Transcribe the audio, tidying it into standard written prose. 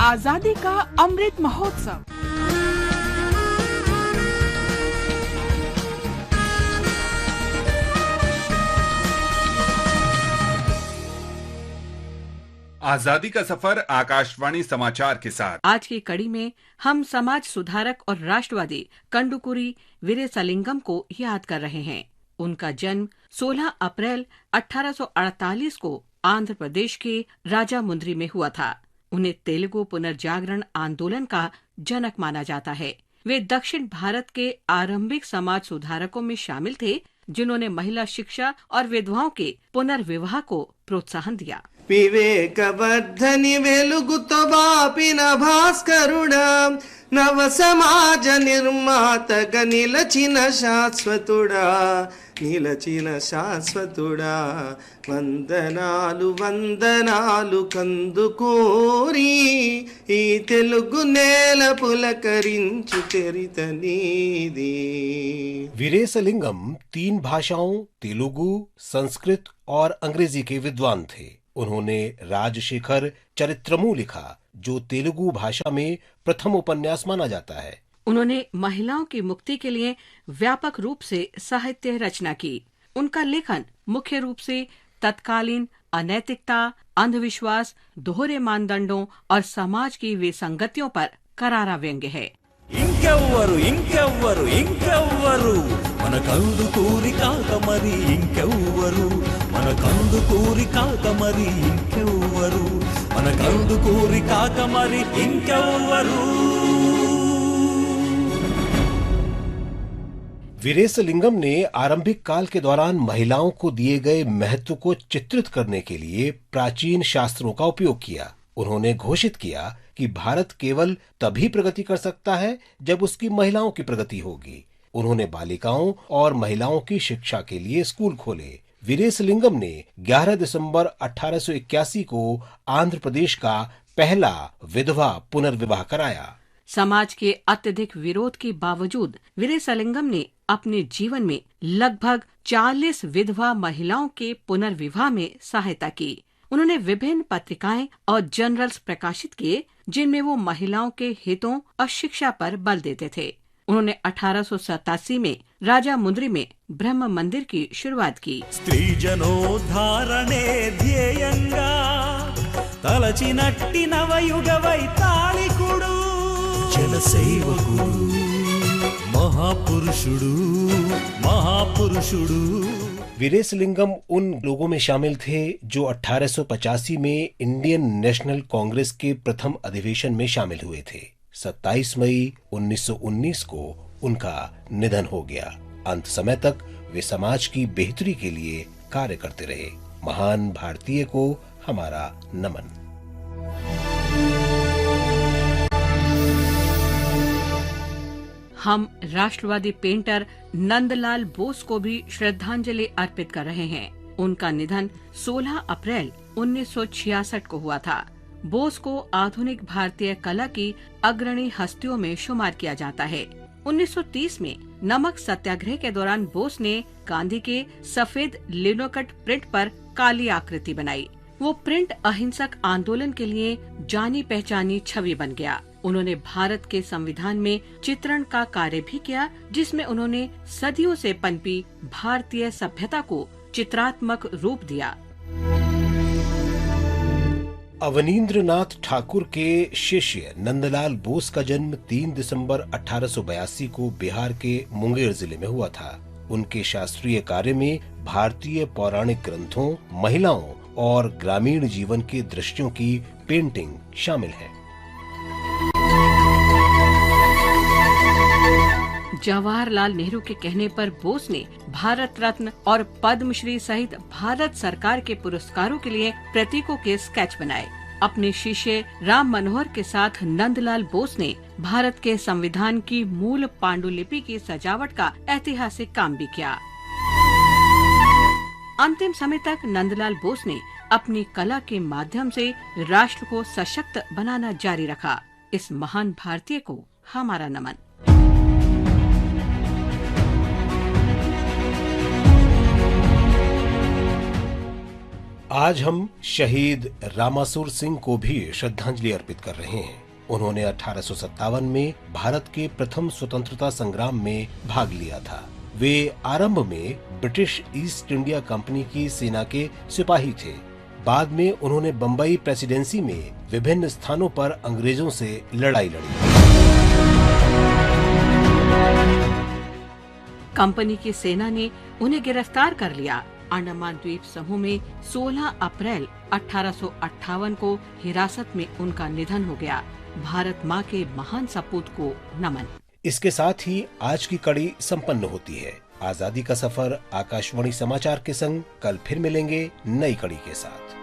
आजादी का अमृत महोत्सव। आजादी का सफर आकाशवाणी समाचार के साथ। आज की कड़ी में हम समाज सुधारक और राष्ट्रवादी कंडुकुरी वीरेसलिंगम को याद कर रहे हैं। उनका जन्म 16 अप्रैल 1848 को आंध्र प्रदेश के राजामुंद्री में हुआ था। उन्हें तेलुगु पुनर्जागरण आंदोलन का जनक माना जाता है। वे दक्षिण भारत के आरंभिक समाज सुधारकों में शामिल थे, जिन्होंने महिला शिक्षा और विधवाओं के पुनर्विवाह को प्रोत्साहन दिया। వివేకవర్ధని వెలుగుతో బాపిన భాస్కరుడా, నవ సమాజ నిర్మాతగా నిలచిన శాశ్వతుడా, వందనాలు వందనాలు కందుకూరి, ఈ తెలుగు నేల పులకరించు చరిత నీది। वीरेसलिंगम 3 भाषाओं तेलुगु, संस्कृत और अंग्रेजी के विद्वान थे। उन्होंने राजशेखर चरित्रमू लिखा, जो तेलुगु भाषा में प्रथम उपन्यास माना जाता है। उन्होंने महिलाओं की मुक्ति के लिए व्यापक रूप से साहित्य रचना की। उनका लेखन मुख्य रूप से तत्कालीन अनैतिकता, अंधविश्वास, दोहरे मानदंडों और समाज की विसंगतियों पर करारा व्यंग्य है। ఇంకెవ్వరు ఇంకెవ్వరు ఇంకెవ్వరు మన కందుకూరి కాక మరి ఇంకెవ్వరు, మన కందుకూరి కాక మరి ఇంకెవ్వరు, మన కందుకూరి కాక మరి ఇంకెవ్వరు। वीरेसलिंगम ने आरंभिक काल के दौरान महिलाओं को दिए गए महत्व को चित्रित करने के लिए प्राचीन शास्त्रों का उपयोग किया। उन्होंने घोषित किया कि भारत केवल तभी प्रगति कर सकता है जब उसकी महिलाओं की प्रगति होगी। उन्होंने बालिकाओं और महिलाओं की शिक्षा के लिए स्कूल खोले। वीरेसलिंगम ने 11 दिसंबर 1881 को आंध्र प्रदेश का पहला विधवा पुनर्विवाह कराया। समाज के अत्यधिक विरोध के बावजूद वीरेसलिंगम ने अपने जीवन में लगभग 40 विधवा महिलाओं के पुनर्विवाह में सहायता की। उन्होंने विभिन्न पत्रिकाएं और जर्नल्स प्रकाशित किए, जिनमें वो महिलाओं के हितों और शिक्षा पर बल देते थे। उन्होंने 1887 में राजामुंद्री में ब्रह्म मंदिर की शुरुआत की। स्त्री जनोद्धारणे ध्येयंगा तलचिनट्टी नवयुग वैताళికుడు, जनसेवकुడు, महापुरुषुడు। वीरेसलिंगम उन लोगों में शामिल थे जो 1885 में इंडियन नेशनल कांग्रेस के प्रथम अधिवेशन में शामिल हुए थे। 27 मई 1919 को उनका निधन हो गया। अंत समय तक वे समाज की बेहतरी के लिए कार्य करते रहे। महान भारतीय को हमारा नमन। हम राष्ट्रवादी पेंटर नंदलाल बोस को भी श्रद्धांजलि अर्पित कर रहे हैं। उनका निधन 16 अप्रैल 1966 को हुआ था। बोस को आधुनिक भारतीय कला की अग्रणी हस्तियों में शुमार किया जाता है। 1930 में नमक सत्याग्रह के दौरान बोस ने गांधी के सफेद लिनोकट प्रिंट पर काली आकृति बनाई। वो प्रिंट अहिंसक आंदोलन के लिए जानी पहचानी छवि बन गया। उन्होंने भारत के संविधान में चित्रण का कार्य भी किया, जिसमें उन्होंने सदियों से पनपी भारतीय सभ्यता को चित्रात्मक रूप दिया। अवनींद्रनाथ ठाकुर के शिष्य नंदलाल बोस का जन्म 3 दिसंबर 1882 को बिहार के मुंगेर जिले में हुआ था। उनके शास्त्रीय कार्य में भारतीय पौराणिक ग्रंथों, महिलाओं और ग्रामीण जीवन के दृश्यों की पेंटिंग शामिल है। जवाहरलाल नेहरू के कहने पर बोस ने भारत रत्न और पद्मश्री सहित भारत सरकार के पुरस्कारों के लिए प्रतीकों के स्केच बनाए। अपने शिष्य राम मनोहर के साथ नंदलाल बोस ने भारत के संविधान की मूल पांडुलिपि की सजावट का ऐतिहासिक काम भी किया। अंतिम समय तक नंदलाल बोस ने अपनी कला के माध्यम से राष्ट्र को सशक्त बनाना जारी रखा। इस महान भारतीय को हमारा नमन। आज हम शहीद रामासुर सिंह को भी श्रद्धांजलि अर्पित कर रहे हैं। उन्होंने 1857 में भारत के प्रथम स्वतंत्रता संग्राम में भाग लिया था। वे आरंभ में ब्रिटिश ईस्ट इंडिया कंपनी की सेना के सिपाही थे। बाद में उन्होंने बम्बई प्रेसिडेंसी में विभिन्न स्थानों पर अंग्रेजों से लड़ाई लड़ी। कंपनी की सेना ने उन्हें गिरफ्तार कर लिया। अंडमान द्वीप समूह में 16 अप्रैल 1858 को हिरासत में उनका निधन हो गया। भारत माँ के महान सपूत को नमन। इसके साथ ही आज की कड़ी संपन्न होती है। आजादी का सफर आकाशवाणी समाचार के संग कल फिर मिलेंगे नई कड़ी के साथ।